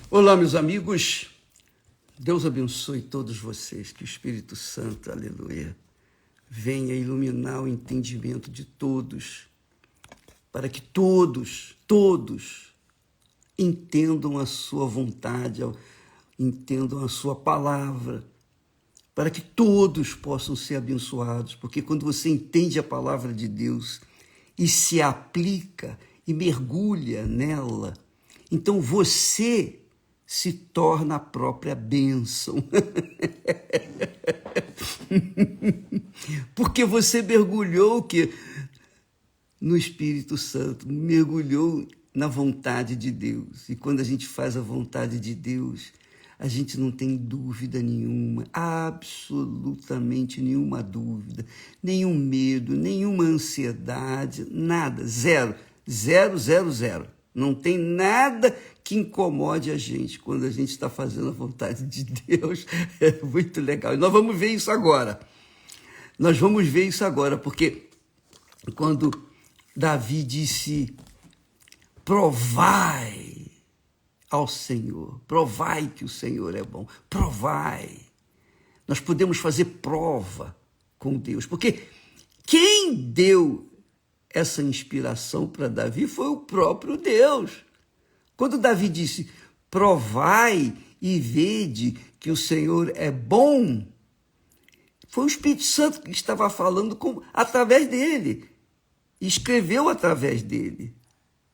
Olá, meus amigos. Deus abençoe todos vocês. Que o Espírito Santo, aleluia, venha iluminar o entendimento de todos, para que todos entendam a sua vontade, entendam a sua palavra, para que todos possam ser abençoados, porque quando você entende a palavra de Deus e se aplica e mergulha nela, então você se torna a própria bênção. Porque você mergulhou no Espírito Santo, mergulhou na vontade de Deus. E quando a gente faz a vontade de Deus, a gente não tem dúvida nenhuma, absolutamente nenhuma dúvida, nenhum medo, nenhuma ansiedade, nada, zero. Não tem nada que incomode a gente quando a gente está fazendo a vontade de Deus. É muito legal. E nós vamos ver isso agora. Porque quando Davi disse, provai ao Senhor, provai que o Senhor é bom, provai. Nós podemos fazer prova com Deus, porque quem deu essa inspiração para Davi foi o próprio Deus. Quando Davi disse, provai e vede que o Senhor é bom, foi o Espírito Santo que estava falando através dele, escreveu através dele,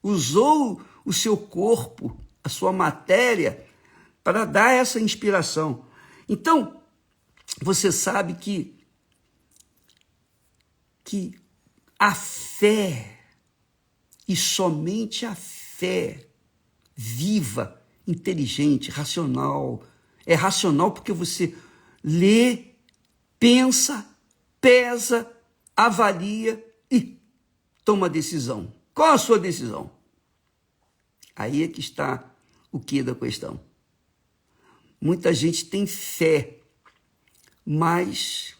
usou o seu corpo, a sua matéria, para dar essa inspiração. Então, você sabe que a fé, e somente a fé viva, inteligente, racional, é racional porque você lê, pensa, pesa, avalia e toma decisão. Qual a sua decisão? Aí é que está o quê da questão. Muita gente tem fé, mas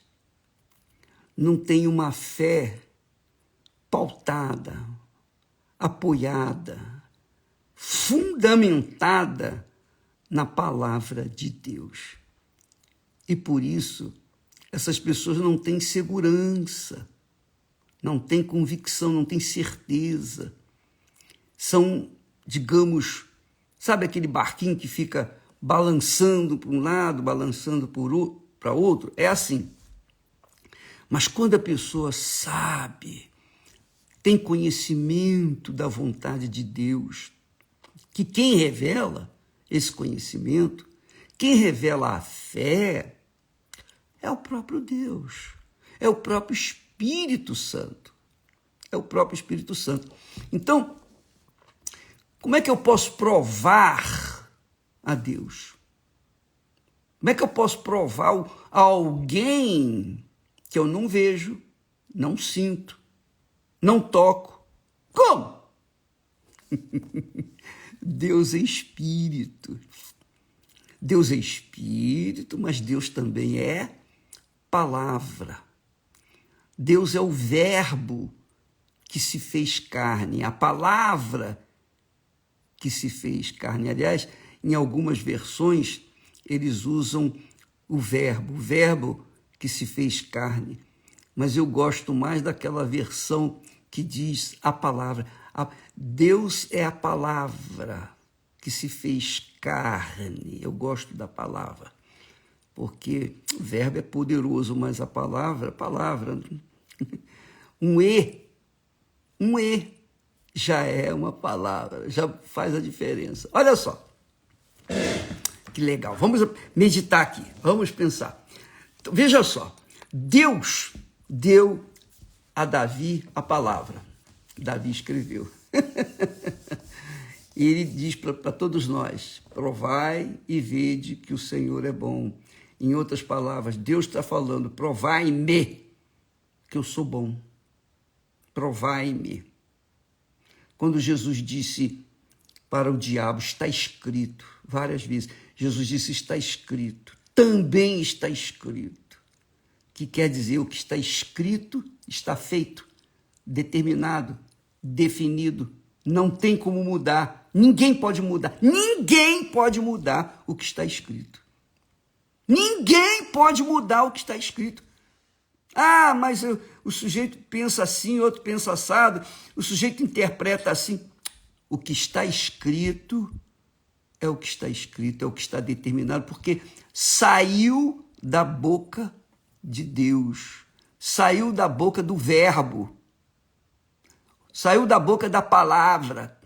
não tem uma fé pautada, apoiada, fundamentada na palavra de Deus. E por isso, essas pessoas não têm segurança, não têm convicção, não têm certeza. São, digamos, sabe aquele barquinho que fica balançando para um lado, balançando para outro? É assim. Mas quando a pessoa sabe, tem conhecimento da vontade de Deus, que quem revela esse conhecimento, quem revela a fé, é o próprio Deus, é o próprio Espírito Santo. É o próprio Espírito Santo. Então, como é que eu posso provar a Deus? Como é que eu posso provar a alguém que eu não vejo, não sinto, não toco? Como? Deus é Espírito. Deus é Espírito, mas Deus também é palavra. Deus é o verbo que se fez carne, a palavra que se fez carne. Aliás, em algumas versões, eles usam o verbo que se fez carne. Mas eu gosto mais daquela versão que diz a palavra. Deus é a palavra que se fez carne. Eu gosto da palavra, porque o verbo é poderoso, mas a palavra, um E já é uma palavra, já faz a diferença. Olha só, que legal. Vamos meditar aqui, vamos pensar. Então, veja só, Deus deu a Davi a palavra. Davi escreveu. E ele diz para todos nós, provai e vede que o Senhor é bom. Em outras palavras, Deus está falando, provai-me que eu sou bom. Provai-me. Quando Jesus disse para o diabo, está escrito, várias vezes, Jesus disse, está escrito, também está escrito. Que quer dizer, o que está escrito está feito, determinado, definido, não tem como mudar. Ninguém pode mudar. Ninguém pode mudar o que está escrito. Ninguém pode mudar o que está escrito. Ah, mas o sujeito pensa assim, outro pensa assado, o sujeito interpreta assim. O que está escrito é o que está escrito, é o que está determinado, porque saiu da boca de Deus, saiu da boca do verbo, saiu da boca da palavra.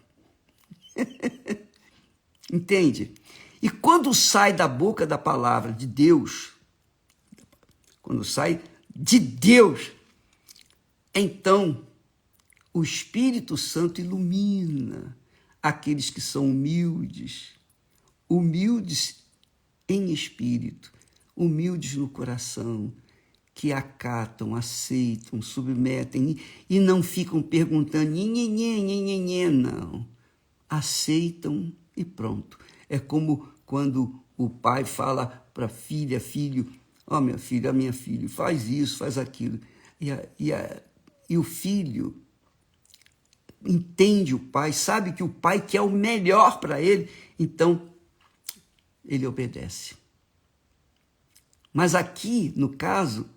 Entende? E quando sai da boca da palavra de Deus, quando sai de Deus, então o Espírito Santo ilumina aqueles que são humildes, humildes em espírito, humildes no coração, que acatam, aceitam, submetem e não ficam perguntando, não. Aceitam e pronto. É como quando o pai fala para a filha, filho, ó, minha filha, faz isso, faz aquilo. E o filho entende o pai, sabe que o pai quer o melhor para ele, então ele obedece. Mas aqui, no caso,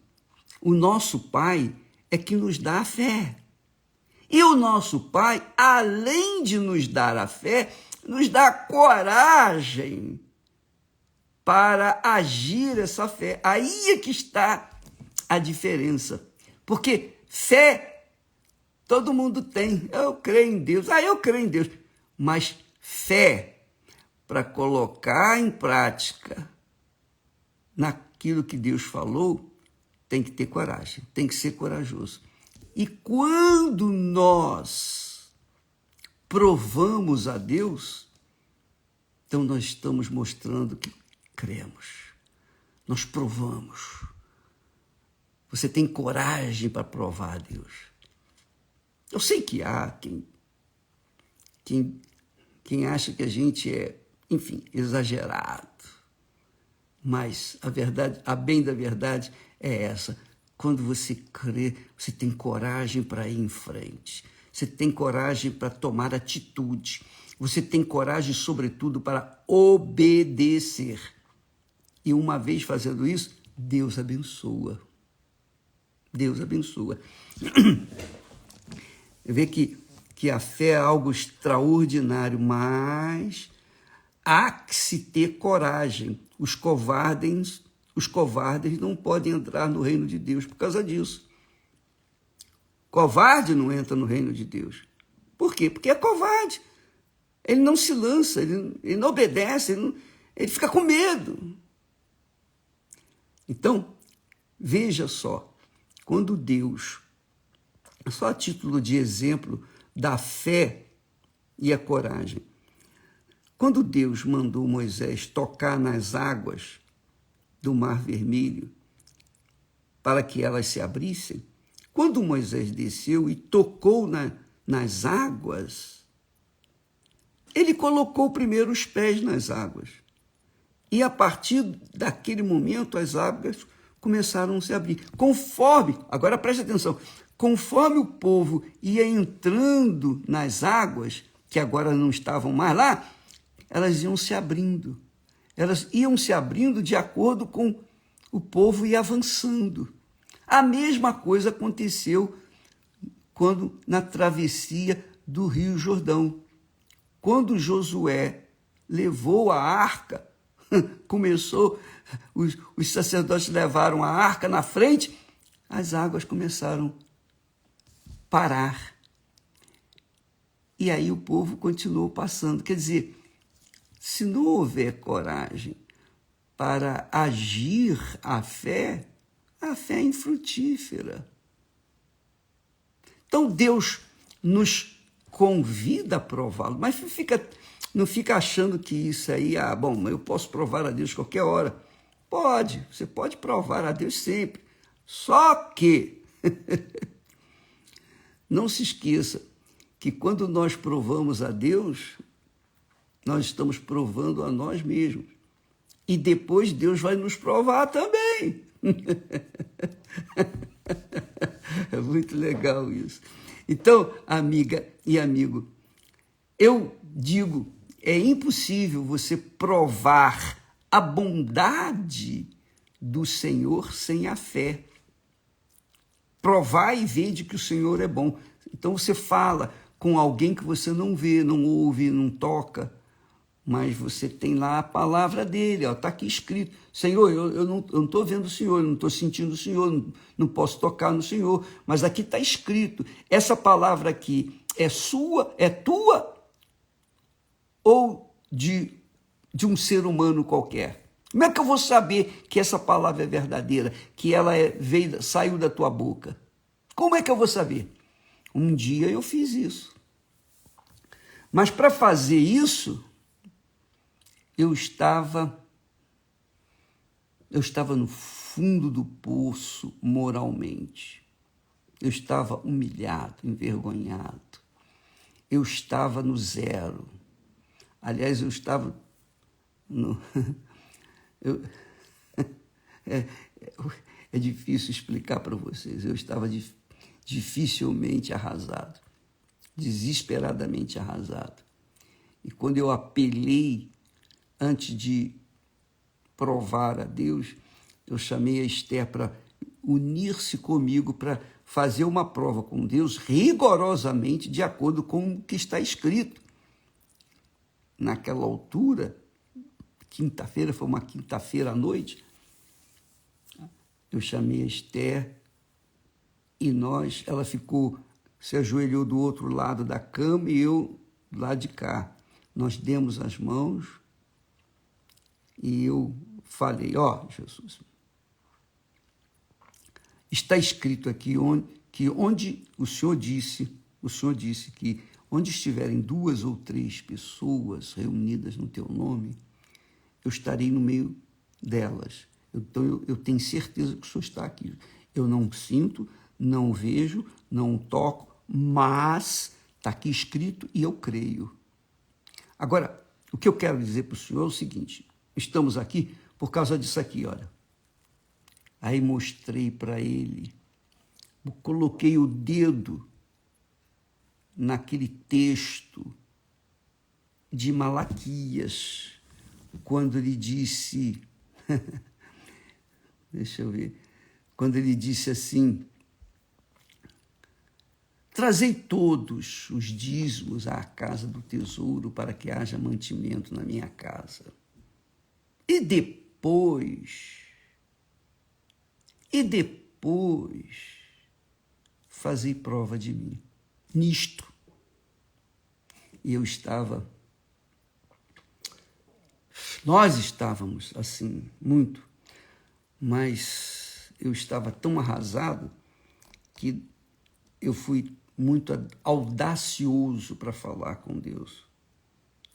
o nosso pai é que nos dá a fé. E o nosso pai, além de nos dar a fé, nos dá coragem para agir essa fé. Aí é que está a diferença. Porque fé, todo mundo tem. Eu creio em Deus. Eu creio em Deus. Mas fé, para colocar em prática naquilo que Deus falou, tem que ter coragem, tem que ser corajoso. E quando nós provamos a Deus, então nós estamos mostrando que cremos. Nós provamos. Você tem coragem para provar a Deus. Eu sei que há quem acha que a gente é, enfim, exagerado. Mas a verdade, a bem da verdade é essa. Quando você crê, você tem coragem para ir em frente. Você tem coragem para tomar atitude. Você tem coragem, sobretudo, para obedecer. E uma vez fazendo isso, Deus abençoa. Deus abençoa. Vê que a fé é algo extraordinário, mas há que se ter coragem. Os covardes não podem entrar no reino de Deus por causa disso. Covarde não entra no reino de Deus. Por quê? Porque é covarde. Ele não se lança, ele não obedece, ele fica com medo. Então, veja só, quando Deus, só a título de exemplo da fé e a coragem, quando Deus mandou Moisés tocar nas águas do Mar Vermelho para que elas se abrissem, quando Moisés desceu e tocou nas águas, ele colocou primeiro os pés nas águas. E a partir daquele momento as águas começaram a se abrir. Agora preste atenção, conforme o povo ia entrando nas águas, que agora não estavam mais lá, elas iam se abrindo. Elas iam se abrindo de acordo com o povo ia avançando. A mesma coisa aconteceu quando na travessia do Rio Jordão. Quando Josué levou a arca, os sacerdotes levaram a arca na frente, as águas começaram a parar. E aí o povo continuou passando. Quer dizer, se não houver coragem para agir a fé é infrutífera. Então Deus nos convida a prová-lo, mas não fica achando que isso aí, eu posso provar a Deus qualquer hora. Pode, você pode provar a Deus sempre. Só que não se esqueça que quando nós provamos a Deus, nós estamos provando a nós mesmos. E depois Deus vai nos provar também. É muito legal isso. Então, amiga e amigo, eu digo, é impossível você provar a bondade do Senhor sem a fé. Provar e ver de que o Senhor é bom. Então você fala com alguém que você não vê, não ouve, não toca, mas você tem lá a palavra dele, está aqui escrito. Senhor, eu não estou vendo o Senhor, eu não estou sentindo o Senhor, não posso tocar no Senhor, mas aqui está escrito. Essa palavra aqui é sua, é tua ou de um ser humano qualquer? Como é que eu vou saber que essa palavra é verdadeira, que ela saiu da tua boca? Como é que eu vou saber? Um dia eu fiz isso. Mas para fazer isso, eu estava no fundo do poço moralmente. Eu estava humilhado, envergonhado. Eu estava no zero. Aliás, eu estava no... É difícil explicar para vocês. Eu estava dificilmente arrasado, desesperadamente arrasado. E quando eu apelei, antes de provar a Deus, eu chamei a Esther para unir-se comigo para fazer uma prova com Deus rigorosamente de acordo com o que está escrito. Naquela altura, quinta-feira, foi uma quinta-feira à noite, eu chamei a Esther e ela se ajoelhou do outro lado da cama e eu do lado de cá. Nós demos as mãos e eu falei, Jesus, está escrito aqui que onde o Senhor disse que onde estiverem 2 ou 3 pessoas reunidas no teu nome, eu estarei no meio delas. Então, eu tenho certeza que o Senhor está aqui. Eu não sinto, não vejo, não toco, mas está aqui escrito e eu creio. Agora, o que eu quero dizer para o Senhor é o seguinte, estamos aqui por causa disso aqui, olha. Aí mostrei para ele, coloquei o dedo naquele texto de Malaquias, quando ele disse, deixa eu ver, quando ele disse assim, trazei todos os dízimos à casa do tesouro para que haja mantimento na minha casa. E depois, fazei prova de mim, nisto. E nós estávamos assim, muito, mas eu estava tão arrasado que eu fui muito audacioso para falar com Deus.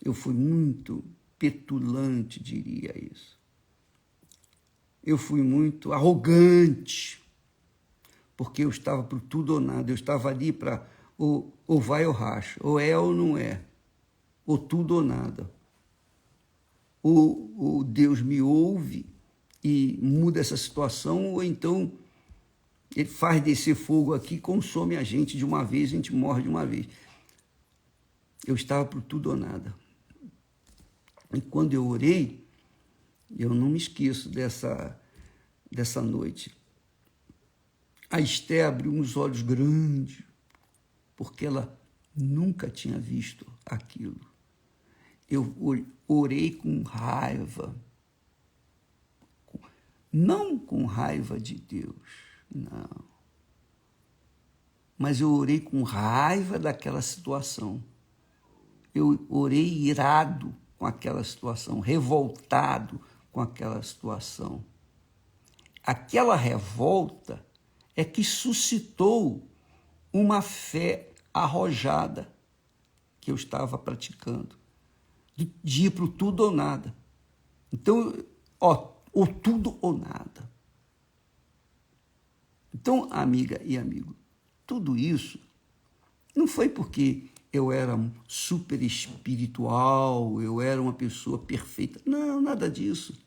Eu fui muito petulante, diria isso. Eu fui muito arrogante, porque eu estava por tudo ou nada. Eu estava ali para ou vai ou racha, ou é ou não é, ou tudo ou nada. Ou Deus me ouve e muda essa situação, ou então ele faz descer fogo aqui, consome a gente de uma vez, a gente morre de uma vez. Eu estava por tudo ou nada. E quando eu orei, eu não me esqueço dessa noite. A Esther abriu uns olhos grandes, porque ela nunca tinha visto aquilo. Eu orei com raiva, não com raiva de Deus, não. Mas eu orei com raiva daquela situação. Eu orei irado com aquela situação, revoltado com aquela situação. Aquela revolta é que suscitou uma fé arrojada que eu estava praticando, de ir para o tudo ou nada. Então, ou tudo ou nada. Então, amiga e amigo, tudo isso não foi porque eu era super espiritual, eu era uma pessoa perfeita. Não, nada disso.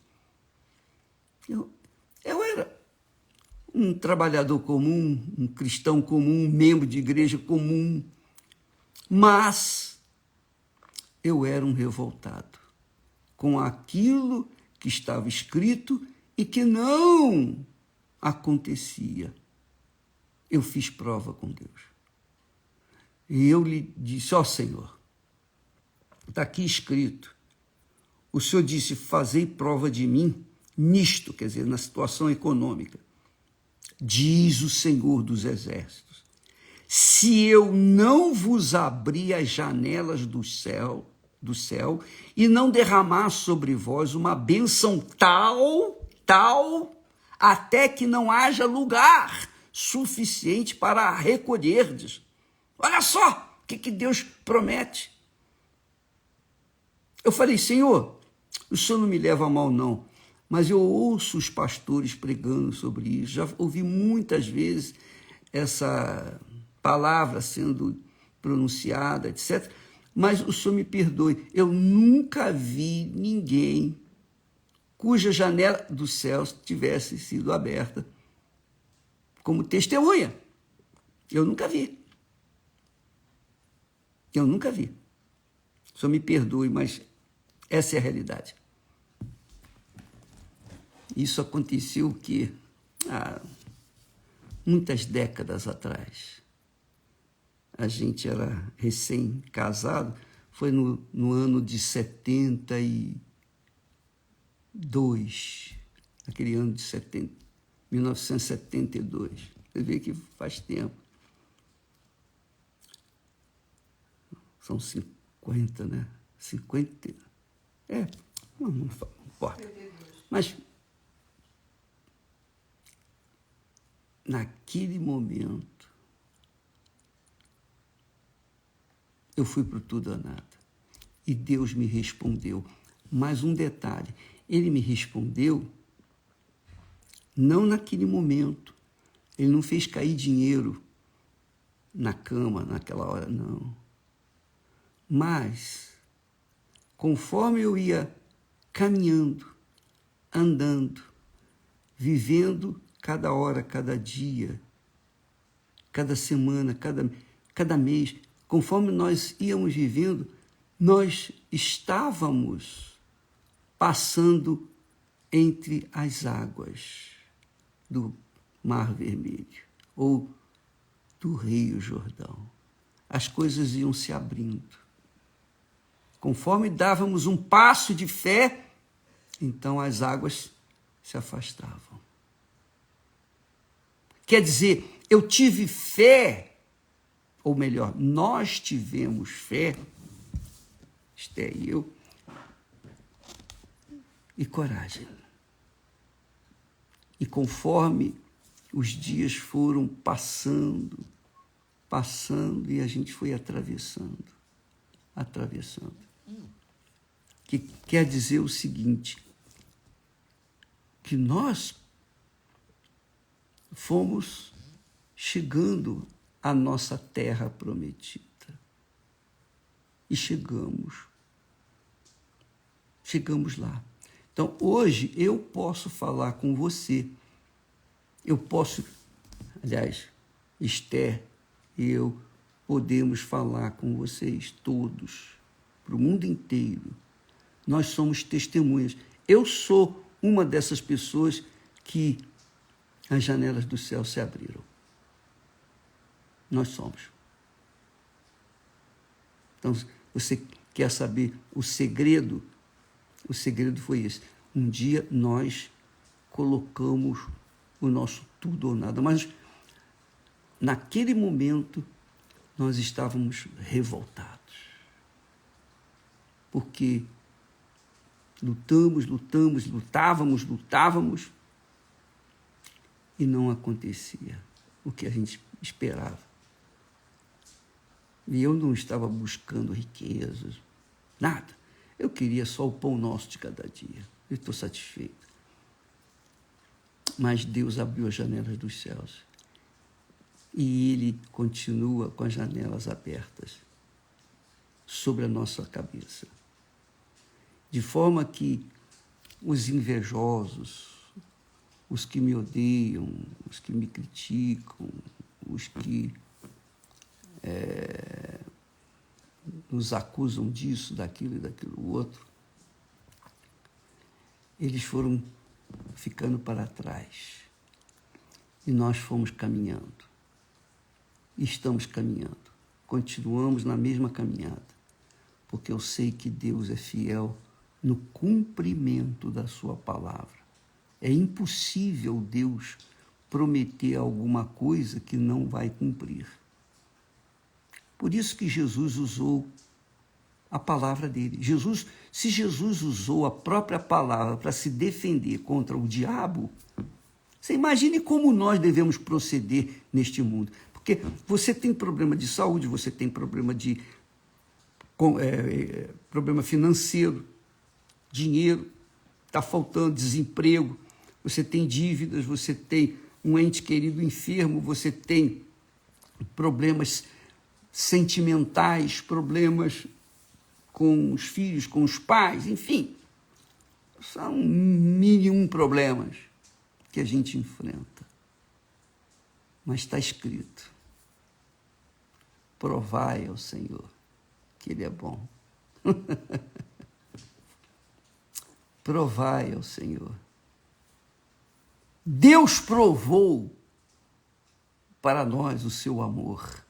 Eu era um trabalhador comum, um cristão comum, um membro de igreja comum, mas eu era um revoltado com aquilo que estava escrito e que não acontecia. Eu fiz prova com Deus. E eu lhe disse, ó Senhor, está aqui escrito, o Senhor disse, fazei prova de mim nisto, quer dizer, na situação econômica. Diz o Senhor dos Exércitos, se eu não vos abrir as janelas do céu e não derramar sobre vós uma bênção tal, até que não haja lugar suficiente para recolherdes. Olha só o que Deus promete. Eu falei, Senhor, o Senhor não me leva a mal não, mas eu ouço os pastores pregando sobre isso, já ouvi muitas vezes essa palavra sendo pronunciada, etc., mas o Senhor me perdoe, eu nunca vi ninguém cuja janela dos céus tivesse sido aberta como testemunha. Eu nunca vi. Eu nunca vi. O Senhor me perdoe, mas essa é a realidade. Isso aconteceu que há muitas décadas atrás. A gente era recém-casado, foi no ano de 72, aquele ano de 1972. Você vê que faz tempo. São 50, né? 50. Não importa. Mas naquele momento, eu fui para o tudo ou nada. E Deus me respondeu. Mas um detalhe, ele me respondeu não naquele momento. Ele não fez cair dinheiro na cama naquela hora, não. Mas, conforme eu ia caminhando, andando, vivendo cada hora, cada dia, cada semana, cada mês, conforme nós íamos vivendo, nós estávamos passando entre as águas do Mar Vermelho ou do Rio Jordão. As coisas iam se abrindo. Conforme dávamos um passo de fé, então as águas se afastavam. Quer dizer, eu tive fé, ou melhor, nós tivemos fé, Esté e eu, e coragem. E conforme os dias foram passando, e a gente foi atravessando. Que quer dizer o seguinte, que nós fomos chegando à nossa terra prometida. E chegamos lá. Então, hoje, eu posso falar com você. Aliás, Esté e eu podemos falar com vocês todos, para o mundo inteiro. Nós somos testemunhas. Eu sou uma dessas pessoas que as janelas do céu se abriram. Nós somos. Então, você quer saber o segredo? O segredo foi esse. Um dia nós colocamos o nosso tudo ou nada, mas naquele momento nós estávamos revoltados. Porque lutávamos e não acontecia o que a gente esperava. E eu não estava buscando riquezas, nada. Eu queria só o pão nosso de cada dia. Eu estou satisfeito. Mas Deus abriu as janelas dos céus. E Ele continua com as janelas abertas sobre a nossa cabeça. De forma que os invejosos, os que me odeiam, os que me criticam, os que nos acusam disso, daquilo e daquilo outro, eles foram ficando para trás. E nós fomos caminhando. E estamos caminhando. Continuamos na mesma caminhada. Porque eu sei que Deus é fiel no cumprimento da sua palavra. É impossível Deus prometer alguma coisa que não vai cumprir. Por isso que Jesus usou a palavra dele. Se Jesus usou a própria palavra para se defender contra o diabo, você imagine como nós devemos proceder neste mundo. Porque você tem problema de saúde, você tem problema de problema financeiro, dinheiro, está faltando, desemprego, você tem dívidas, você tem um ente querido enfermo, você tem problemas sentimentais, problemas com os filhos, com os pais, enfim. São 1001 problemas que a gente enfrenta. Mas está escrito: provai ao Senhor que Ele é bom. Provai ao Senhor. Deus provou para nós o seu amor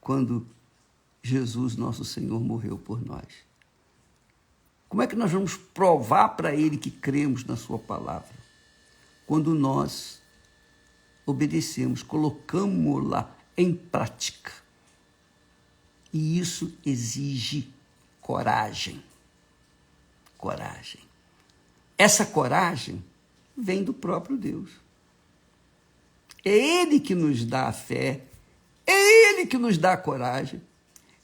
quando Jesus, nosso Senhor, morreu por nós. Como é que nós vamos provar para Ele que cremos na sua palavra? Quando nós obedecemos, colocamos-la em prática. E isso exige coragem. Coragem. Essa coragem vem do próprio Deus. É Ele que nos dá a fé, é Ele que nos dá a coragem,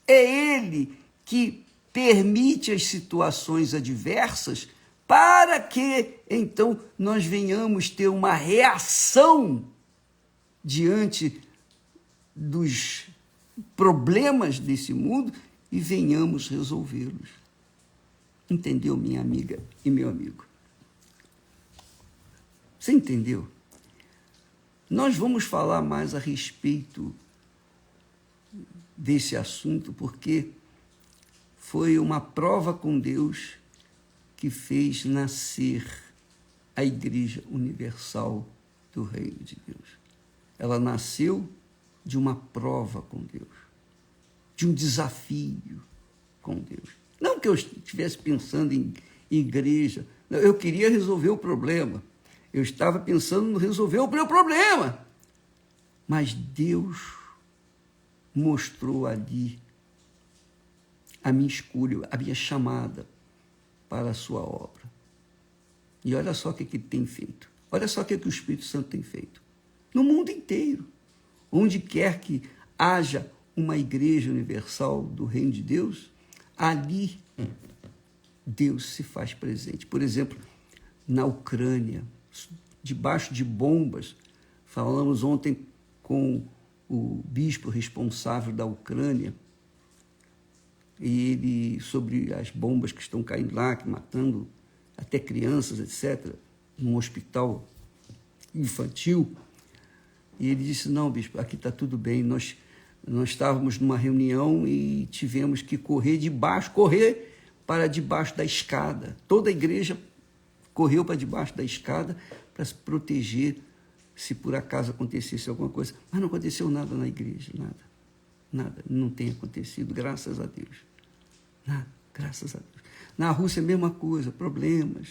é Ele que permite as situações adversas para que, então, nós venhamos ter uma reação diante dos problemas desse mundo e venhamos resolvê-los. Entendeu, minha amiga e meu amigo? Você entendeu? Nós vamos falar mais a respeito desse assunto, porque foi uma prova com Deus que fez nascer a Igreja Universal do Reino de Deus. Ela nasceu de uma prova com Deus, de um desafio com Deus. Não que eu estivesse pensando em igreja, eu queria resolver o problema. Eu estava pensando em resolver o meu problema. Mas Deus mostrou ali a minha escolha, a minha chamada para a sua obra. E olha só o que ele tem feito. Olha só o que o Espírito Santo tem feito. No mundo inteiro, onde quer que haja uma igreja universal do Reino de Deus, ali Deus se faz presente. Por exemplo, na Ucrânia, debaixo de bombas, falamos ontem com o bispo responsável da Ucrânia, e ele, sobre as bombas que estão caindo lá, que matando até crianças, etc., num hospital infantil, e ele disse: não, bispo, aqui está tudo bem, nós estávamos numa reunião e tivemos que correr para debaixo da escada. Toda a igreja correu para debaixo da escada para se proteger se por acaso acontecesse alguma coisa. Mas não aconteceu nada na igreja, nada, não tem acontecido, graças a Deus. Nada, graças a Deus. Na Rússia, a mesma coisa, problemas.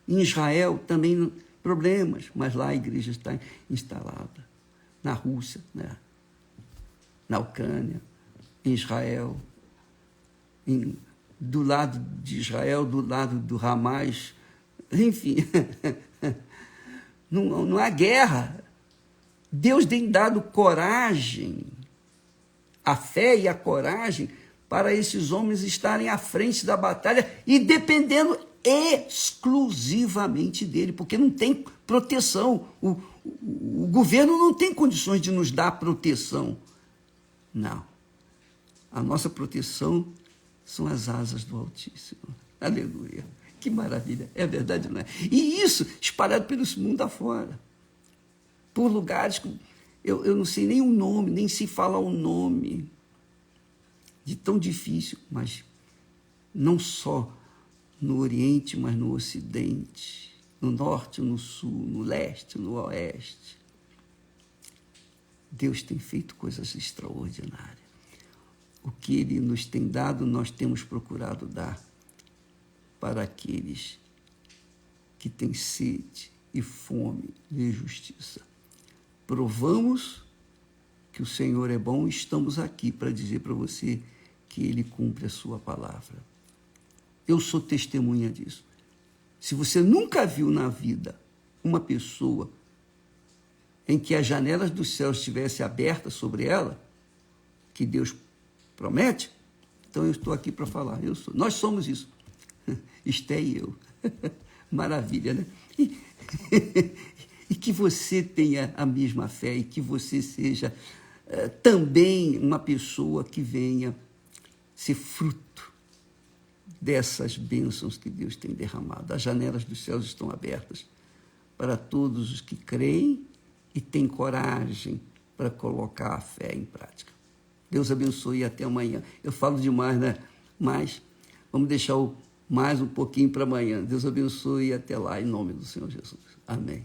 Em Israel, também problemas, mas lá a igreja está instalada. Na Rússia, né? Na Ucrânia, em Israel, do lado de Israel, do lado do Hamas, enfim, não há guerra. Deus tem dado coragem, a fé e a coragem para esses homens estarem à frente da batalha e dependendo exclusivamente dele, porque não tem proteção. O governo não tem condições de nos dar proteção. Não. A nossa proteção são as asas do Altíssimo. Aleluia. Que maravilha. É verdade, não é? E isso espalhado pelo mundo afora. Por lugares que eu não sei nem o nome, nem se fala o nome. de tão difícil, mas não só no Oriente, mas no Ocidente, no Norte, no Sul, no Leste, no Oeste. Deus tem feito coisas extraordinárias. O que Ele nos tem dado, nós temos procurado dar para aqueles que têm sede e fome de justiça. Provamos que o Senhor é bom e estamos aqui para dizer para você que Ele cumpre a sua palavra. Eu sou testemunha disso. Se você nunca viu na vida uma pessoa em que as janelas dos céus estivessem abertas sobre ela, que Deus promete, então eu estou aqui para falar. Nós somos isso. Esté e eu. Maravilha, né? E que você tenha a mesma fé e que você seja também uma pessoa que venha ser fruto dessas bênçãos que Deus tem derramado. As janelas dos céus estão abertas para todos os que creem e têm coragem para colocar a fé em prática. Deus abençoe e até amanhã. Eu falo demais, né? Mas vamos deixar mais um pouquinho para amanhã. Deus abençoe e até lá, em nome do Senhor Jesus. Amém.